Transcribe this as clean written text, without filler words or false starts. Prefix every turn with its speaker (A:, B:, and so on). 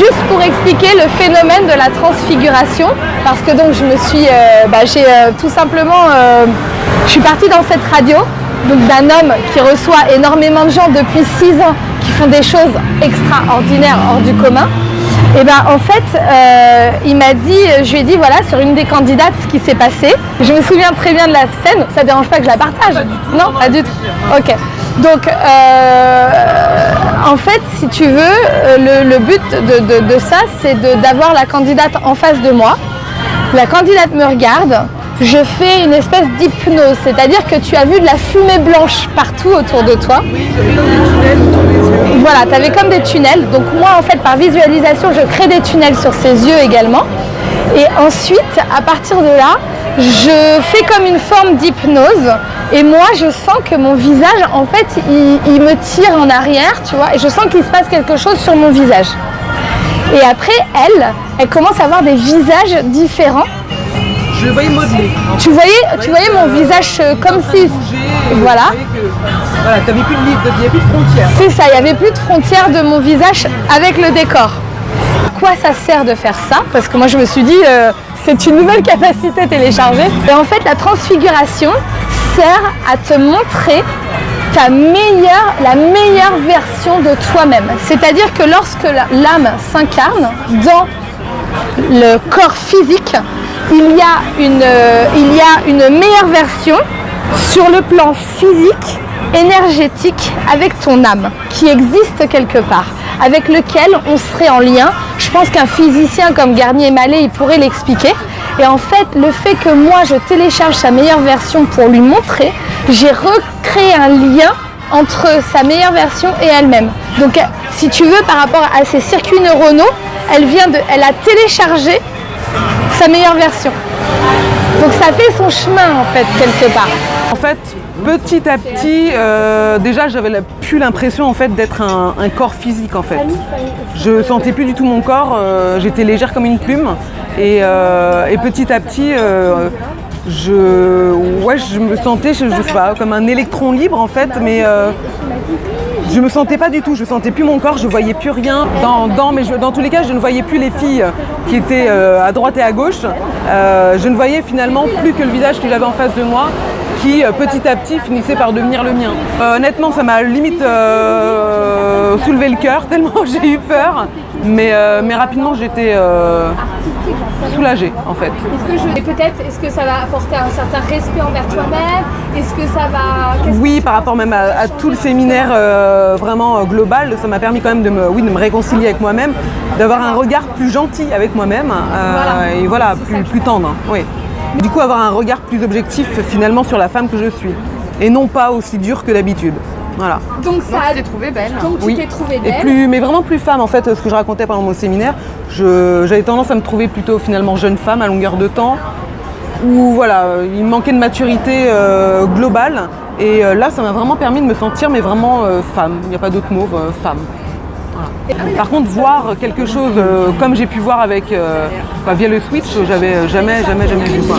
A: Juste pour expliquer le phénomène de la transfiguration, parce que donc je me suis, tout simplement, je suis partie dans cette radio, donc d'un homme qui reçoit énormément de gens depuis 6 ans, qui font des choses extraordinaires, hors du commun. Et ben en fait, il m'a dit, je lui ai dit voilà sur une des candidates ce qui s'est passé. Je me souviens très bien de la scène. Ça dérange pas que je la partage? Non, pas du tout. Ok. Donc en fait, si tu veux, le but de ça, c'est d'avoir la candidate en face de moi. La candidate me regarde. Je fais une espèce d'hypnose, c'est-à-dire que tu as vu de la fumée blanche partout autour de toi. Voilà, tu avais comme des tunnels. Donc moi, en fait, par visualisation, je crée des tunnels sur ses yeux également. Et ensuite, à partir de là, je fais comme une forme d'hypnose. Et moi, je sens que mon visage, en fait, il me tire en arrière, tu vois. Et je sens qu'il se passe quelque chose sur mon visage. Et après, elle commence à avoir des visages différents.
B: Je le voyais modelé.
A: Tu voyais mon visage comme si... Voilà.
B: Voilà, tu n'avais plus de livre, il n'y avait plus de frontières.
A: C'est ça, il n'y avait plus de frontières de mon visage avec le décor. À quoi ça sert de faire ça? Parce que moi je me suis dit, c'est une nouvelle capacité téléchargée. Et en fait, la transfiguration sert à te montrer la meilleure version de toi-même. C'est-à-dire que lorsque l'âme s'incarne dans le corps physique, il y a une meilleure version sur le plan physique, énergétique, avec ton âme, qui existe quelque part, avec lequel on serait en lien. Je pense qu'un physicien comme Garnier-Mallet, il pourrait l'expliquer. Et en fait, le fait que moi, je télécharge sa meilleure version pour lui montrer, j'ai recréé un lien entre sa meilleure version et elle-même. Donc, si tu veux, par rapport à ses circuits neuronaux, elle a téléchargé sa meilleure version. Donc ça fait son chemin en fait quelque part.
B: En fait, petit à petit, déjà j'avais plus l'impression en fait d'être un corps physique en fait. Je sentais plus du tout mon corps, j'étais légère comme une plume et petit à petit je me sentais, je sais pas, comme un électron libre en fait, mais je me sentais pas du tout, je sentais plus mon corps, je voyais plus rien. Dans tous les cas, je ne voyais plus les filles qui étaient à droite et à gauche. Je ne voyais finalement plus que le visage que j'avais en face de moi, qui petit à petit finissait par devenir le mien. Honnêtement, ça m'a limite soulevé le cœur, tellement j'ai eu peur. Mais rapidement, j'étais soulagée en fait.
A: Est-ce que ça va apporter un certain respect envers toi-même? Est-ce que ça va...
B: Oui, par rapport même à tout le séminaire vraiment global, ça m'a permis quand même de me réconcilier avec moi-même, d'avoir un regard plus gentil avec moi-même et voilà, plus tendre. Oui. Du coup, avoir un regard plus objectif finalement sur la femme que je suis et non pas aussi dur que d'habitude. Voilà.
A: Donc
C: tu t'es trouvée belle.
A: Donc tu t'es trouvée belle.
B: Mais vraiment plus femme en fait, ce que je racontais pendant mon séminaire, j'avais tendance à me trouver plutôt finalement jeune femme à longueur de temps, où voilà, il me manquait de maturité globale. Et là, ça m'a vraiment permis de me sentir mais vraiment femme, il n'y a pas d'autre mot, femme. Voilà. Par contre, voir quelque chose comme j'ai pu voir avec via le Switch, j'avais jamais vu quoi.